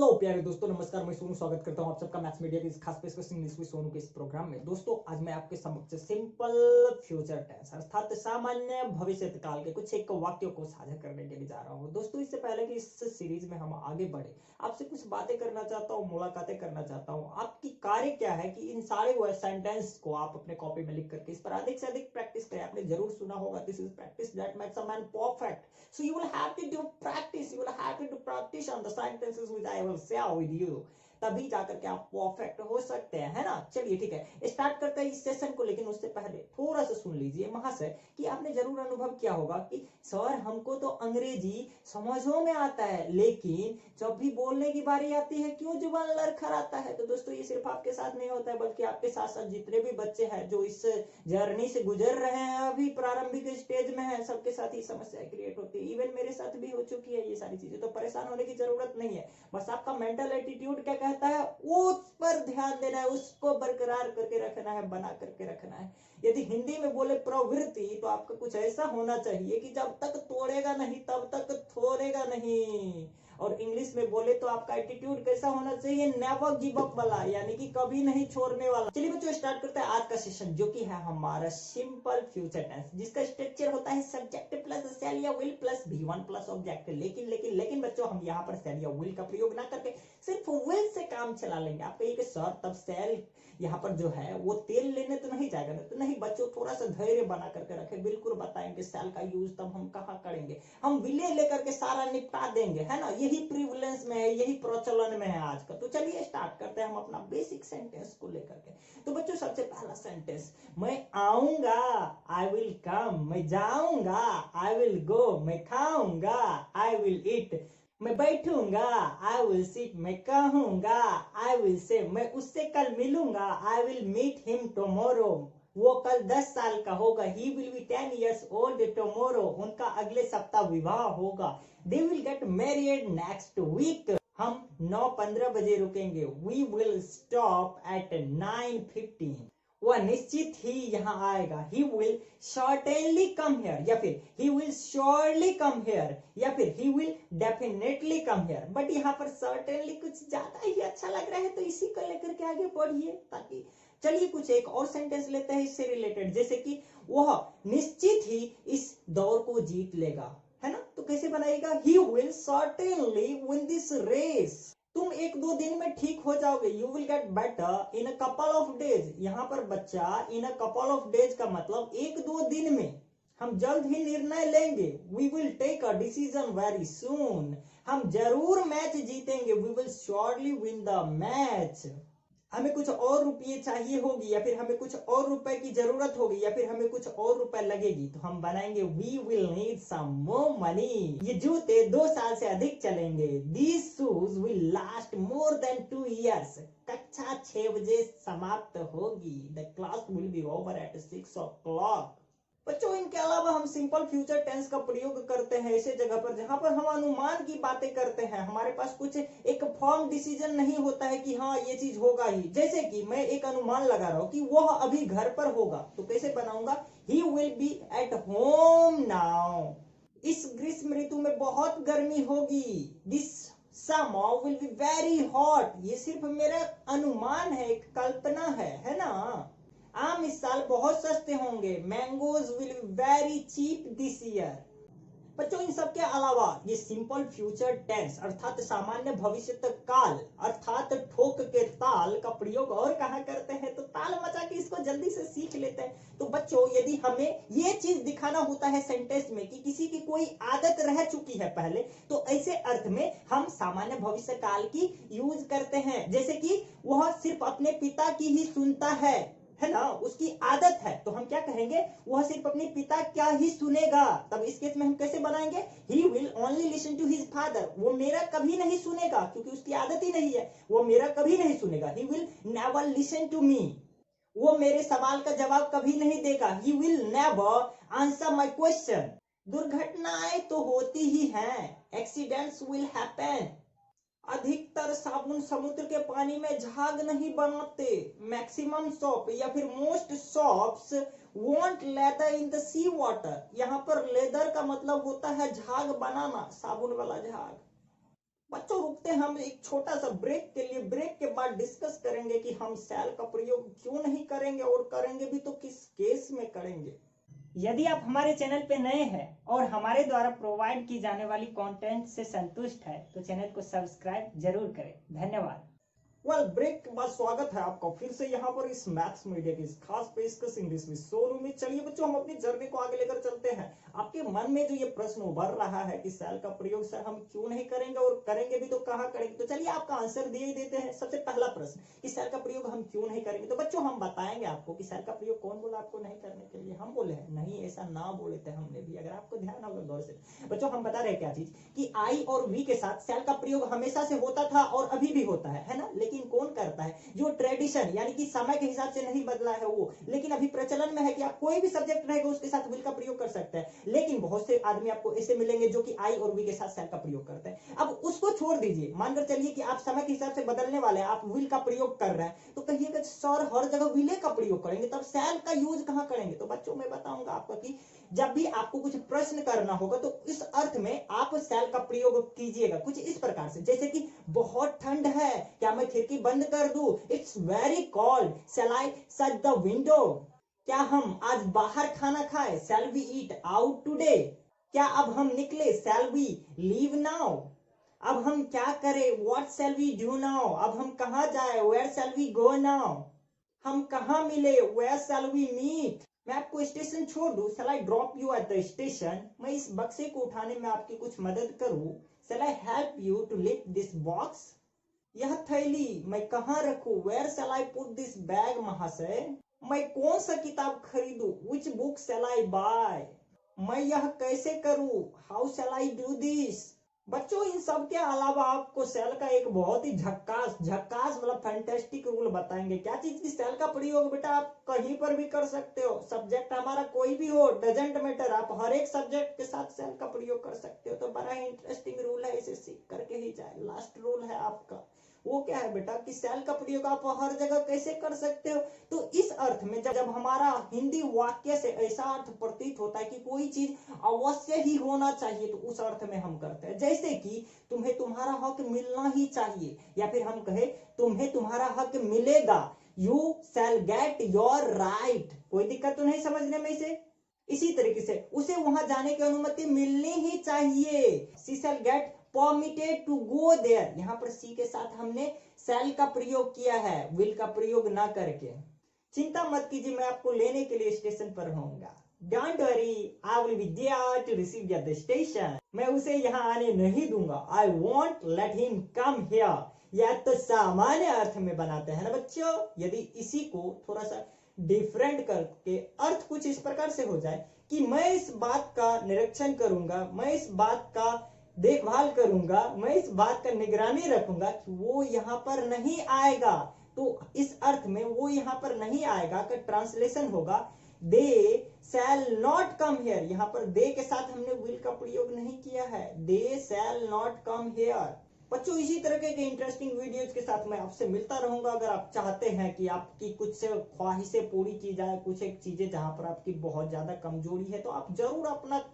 Hello प्यारे दोस्तों, नमस्कार। मैं सोनू स्वागत करता हूं आप सबका मैथ्स मीडिया की इस खास पेशकश इंग्लिश विद सोनू के इस प्रोग्राम में। दोस्तों, आज मैं आपके समक्ष सिंपल फ्यूचर टेंस अर्थात सामान्य भविष्य काल के कुछ एक वाक्यों को साझा करने के लिए जा रहा हूं। दोस्तों, इससे पहले कि इस सीरीज में हम आगे बढ़े, आपसे कुछ बातें करना चाहता हूँ, मुलाकातें करना चाहता हूँ। आपकी कार्य क्या है कि इन सारे वो सेंटेंस को आप अपने कॉपी में लिख करके इस पर अधिक से अधिक प्रैक्टिस करें। आपने जरूर सुना होगा, this is practice that makes a man perfect. So you will have to do practice. You will have to do practice on the sentences which I will share with you. तभी जाकर के आप perfect हो सकते हैं, है ना। चलिए ठीक है, स्टार्ट करते हैं इस सेशन को। लेकिन उससे पहले थोड़ा सा सुन लीजिए महाशय कि आपने जरूर अनुभव किया होगा कि सर हमको तो अंग्रेजी समझों में आता है, लेकिन जब भी बोलने की बारी आती है क्यों जुबान लड़खड़ाता है। तो दोस्तों, ये सिर्फ आपके साथ नहीं होता है, बल्कि आपके साथ साथ जितने भी बच्चे हैं जो इस जर्नी से गुजर रहे हैं, अभी प्रारंभिक स्टेज में है, सबके साथ ही समस्या क्रिएट होती है। इवन मेरे साथ भी हो चुकी है ये सारी चीजें। तो परेशान होने की जरूरत नहीं है, बस आपका मेंटल एटीट्यूड क्या कहता है उस पर ध्यान देना है, उसको बरकरार करके रखना है, बना करके रखना है। यदि हिंदी में बोले प्रवृत्ति, तो आपका कुछ ऐसा होना चाहिए कि जब तक तोड़ेगा नहीं तब तक छोड़ेगा नहीं। और इंग्लिश में बोले तो आपका एटीट्यूड कैसा होना चाहिए, नेवर गिव अप वाला, यानी कि कभी नहीं छोड़ने वाला। चलिए बच्चों, स्टार्ट करते हैं आज का सेशन, जो कि है हमारा सिंपल फ्यूचर टेंस, जिसका स्ट्रक्चर होता है सब्जेक्ट प्लस शैल या will plus V1 plus object. लेकिन लेकिन लेकिन बच्चों, हम यहाँ पर शैल या विल का प्रयोग ना करके सिर्फ विल से काम चला लेंगे। आप कहिए कि सर तब शैल यहाँ पर जो है वो तेल लेने तो नहीं जाएगा ना। तो नहीं बच्चों, थोड़ा सा धैर्य बना करके रखे, बिल्कुल बताएंगे शैल का यूज तब हम कहाँ करेंगे। हम विले लेकर के सारा निपटा देंगे, है ना। यही प्रिविलेंस में है, यही प्रचलन में है आज का। तो चलिए स्टार्ट करते हैं हम अपना बेसिक सेंटेंस को लेकर के। तो बच्चों, सबसे पहला सेंटेंस, मैं आऊंगा आई विल कम, मैं जाऊंगा आई विल गो, मैं खाऊंगा आई विल ईट, मैं बैठूंगा आई विल सिट, मैं कहूंगा आई विल से, मैं उससे कल मिलूंगा I will meet him tomorrow, वो कल 10 साल का होगा, he will be 10 years old tomorrow, उनका अगले सप्ताह विवाह होगा, they will get married next week, हम 9:15 बजे रुकेंगे, वी विल स्टॉप एट 9:15, वह निश्चित ही यहाँ आएगा, ही विल शॉर्टेनली कम हेयर, या फिर he will surely come here, या फिर he will definitely come here. But यहाँ पर सर्टेनली कुछ ज्यादा ही अच्छा लग रहा है, तो इसी को लेकर के आगे बढ़िए। ताकि चलिए कुछ एक और सेंटेंस लेते हैं इससे रिलेटेड, जैसे कि वह निश्चित ही इस दौड़ को जीत लेगा, है ना। तो कैसे बनाएगा, he will certainly win this race. तुम 1-2 दिन में ठीक हो जाओगे, you will get better in a couple of days. यहाँ पर बच्चा in a couple of days का मतलब 1-2 दिन में, हम जल्द ही निर्णय लेंगे, we will take a decision very soon, हम जरूर मैच जीतेंगे, we will surely win the match. हमें कुछ और रुपये चाहिए होगी, या फिर हमें कुछ और रुपए की जरूरत होगी, या फिर हमें कुछ और रुपए लगेगी, तो हम बनाएंगे we will need some more money. ये जूते 2 साल से अधिक चलेंगे, these shoes will last more than 2 years। कक्षा 6 बजे समाप्त होगी, the class will be over at 6 o'clock। बच्चों, इनके अलावा हम सिंपल फ्यूचर टेंस का प्रयोग करते हैं ऐसे जगह पर जहां पर हम अनुमान की बातें करते हैं। हमारे पास कुछ एक फर्म डिसीजन नहीं होता है कि हाँ ये चीज होगा ही। जैसे कि मैं एक अनुमान लगा रहा हूं कि वह अभी घर पर होगा, तो कैसे बनाऊंगा, ही will B at home now. इस ग्रीष्म ऋतु में बहुत गर्मी होगी, this summer will be very hot. ये सिर्फ मेरा अनुमान है, एक कल्पना है ना। आम इस साल बहुत सस्ते होंगे, mangoes will be very cheap this year. बच्चों, इन सब के अलावा ये सिंपल फ्यूचर टेंस अर्थात सामान्य भविष्य काल अर्थात ठोक के ताल का प्रयोग और कहां करते हैं, तो ताल मचा के इसको जल्दी से सीख लेते हैं। तो बच्चों, यदि हमें ये चीज दिखाना होता है सेंटेंस में कि किसी की कोई आदत रह चुकी है पहले, तो ऐसे अर्थ में हम सामान्य भविष्य काल की यूज करते हैं। जैसे कि वह सिर्फ अपने पिता की ही सुनता है ना, उसकी आदत है, तो हम क्या कहेंगे, वह सिर्फ अपने पिता क्या ही सुनेगा। तब इस केस में हम कैसे बनाएंगे, he will only listen to his father, वो मेरा कभी नहीं सुनेगा, क्योंकि उसकी आदत ही नहीं है, वो मेरा कभी नहीं सुनेगा। He will never listen to me, वो मेरे सवाल का जवाब कभी नहीं देगा। He will never answer my question. दुर्घटनाएं तो होती ही हैं, एक्सीडेंट्स विल हैपन। अधिकतर साबुन समुद्र के पानी में झाग नहीं बनाते, मैक्सिमम सोप या फिर most soaps won't lather in the sea water. यहाँ पर लेदर का मतलब होता है झाग बनाना, साबुन वाला झाग। बच्चों रुकते हैं हम एक छोटा सा ब्रेक के लिए। ब्रेक के बाद डिस्कस करेंगे कि हम सेल का प्रयोग क्यों नहीं करेंगे, और करेंगे भी तो किस केस में करेंगे। यदि आप हमारे चैनल पे नए हैं और हमारे द्वारा प्रोवाइड की जाने वाली कंटेंट से संतुष्ट है तो चैनल को सब्सक्राइब जरूर करें। धन्यवाद। ब्रेक के बाद स्वागत है आपका फिर से यहाँ पर इस मैथ्स मीडिया की इस खास पेशकश इंग्लिश में शोरूम में। चलिए बच्चों, हम अपनी जर्नी को आगे लेकर चलते हैं। आपके मन में जो ये प्रश्न उभर रहा है कि सेल का प्रयोग सर हम क्यों नहीं करेंगे, और करेंगे भी तो कहाँ करेंगे, तो चलिए आपका आंसर दिए ही देते हैं। सबसे पहला प्रश्न कि सेल का प्रयोग हम क्यों नहीं करेंगे, तो बच्चों हम बताएंगे आपको कि सेल का प्रयोग कौन बोला आपको नहीं करने के लिए। हम बोले हैं नहीं, ऐसा ना बोले थे हमने भी, अगर आपको ध्यान होगा गौर से। बच्चों हम बता रहे क्या चीज कि आई और वी के साथ सेल का प्रयोग हमेशा से होता था और अभी भी होता है ना। लेकिन कौन करता है? जो ट्रेडिशन यानी कि समय के हिसाब से नहीं बदला है वो, लेकिन अभी प्रचलन में है कि आप कोई भी सब्जेक्ट रहेगा उसके साथ विल का प्रयोग कर सकते हैं। लेकिन बहुत से आदमी आपको ऐसे मिलेंगे जो कि आई और वी के साथ सेल का प्रयोग करते हैं। अब उसको छोड़ दीजिए, मानकर चलिए कि आप समय के हिसाब से बदलने वाले हैं, आप विल का प्रयोग कर रहे हैं, तो कहिएगा सर हर जगह विले का प्रयोग करेंगे, तब सेल का यूज कहां करेंगे। तो बच्चों मैं बताऊंगा आपको कि जब भी आपको कुछ प्रश्न करना होगा तो इस अर्थ में आप सेल का प्रयोग कीजिएगा कुछ इस प्रकार से, जैसे कि बहुत ठंड है, क्या मैं खिड़की बंद कर दूं? It's very cold, shall I shut the window? क्या हम आज बाहर खाना खाएं? Shall we eat out today? क्या अब हम निकले? Shall we leave now? अब हम क्या करें? What shall we do now? अब हम कहां जाए? Where shall we go now? हम कहां मिले? Where shall we meet? मैं आपको स्टेशन छोड़ दूं? Shall I drop you at the station? मैं इस बक्से को उठाने में आपकी कुछ मदद करूं? Shall I help you to lift this box? यह थैली मैं कहां रखूं? Where shall I put this bag महाशय? मैं कौन सा किताब खरीदूं? Which book shall I buy? मैं यह कैसे करूं? How shall I do this? बच्चों इन सब के अलावा आपको सेल का एक बहुत ही झक्कास झक्कास मतलब फैंटास्टिक रूल बताएंगे। क्या चीज की सेल का प्रयोग बेटा आप कहीं पर भी कर सकते हो, सब्जेक्ट हमारा कोई भी हो, डजेंट मैटर, आप हर एक सब्जेक्ट के साथ सेल का प्रयोग कर सकते हो। तो बड़ा इंटरेस्टिंग रूल है, इसे सीख करके ही जाए। लास्ट रूल है आपका, वो क्या है बेटा कि सेल का प्रयोग आप हर जगह कैसे कर सकते हो। तो इस अर्थ में जब हमारा हिंदी वाक्य से ऐसा अर्थ प्रतीत होता है कि कोई चीज अवश्य ही होना चाहिए, तो उस अर्थ में हम करते हैं। जैसे कि तुम्हें तुम्हारा हक मिलना ही चाहिए, या फिर हम कहे तुम्हें तुम्हारा हक मिलेगा, you shall get your right. कोई दिक्कत तो नहीं समझने में इसे? इसी तरीके से उसे वहां जाने की अनुमति मिलनी ही चाहिए। She shall get permitted to go there. यहाँ पर सी के साथ हमने शैल का प्रयोग किया है, विल का प्रयोग ना करके। चिंता मत कीजिए, मैं आपको लेने के लिए स्टेशन पर रहूंगा। Don't worry, I will be there to receive you at the station. मैं उसे यहाँ आने नहीं दूंगा। I won't let him come here. या तो सामान्य अर्थ में बनाते हैं ना बच्चों। यदि इसी को थोड़ा सा डिफरेंट करके अर्थ कुछ इस प्रकार से हो जाए कि मैं इस बात का निरीक्षण करूंगा, मैं इस बात का देखभाल करूंगा, मैं इस बात का निगरानी रखूंगा कि वो यहाँ पर नहीं आएगा, तो इस अर्थ में वो यहाँ पर नहीं आएगा का ट्रांसलेशन होगा दे शैल नॉट कम हियर। यहाँ पर दे के साथ हमने विल का प्रयोग नहीं किया है, दे शैल नॉट कम हियर। बच्चों इसी तरह के इंटरेस्टिंग वीडियोज के साथ मैं आपसे मिलता रहूंगा। अगर आप चाहते हैं कि आपकी कुछ ख्वाहिशें पूरी की जाए, कुछ एक चीजें जहां पर आपकी बहुत ज्यादा कमजोरी है, तो आप जरूर अपना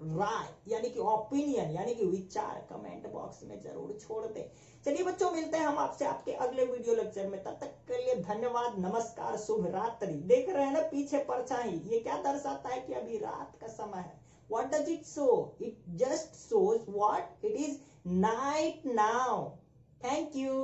राय यानी कि ओपिनियन यानी कि विचार कमेंट बॉक्स में जरूर छोड़ दें। चलिए बच्चों, मिलते हैं हम आपसे आपके अगले वीडियो लेक्चर में। तब तक के लिए धन्यवाद, नमस्कार, शुभ रात्रि। देख रहे हैं ना पीछे परछाई, ये क्या दर्शाता है कि अभी रात का समय है। What does it show? It just shows what it is night now. Thank you.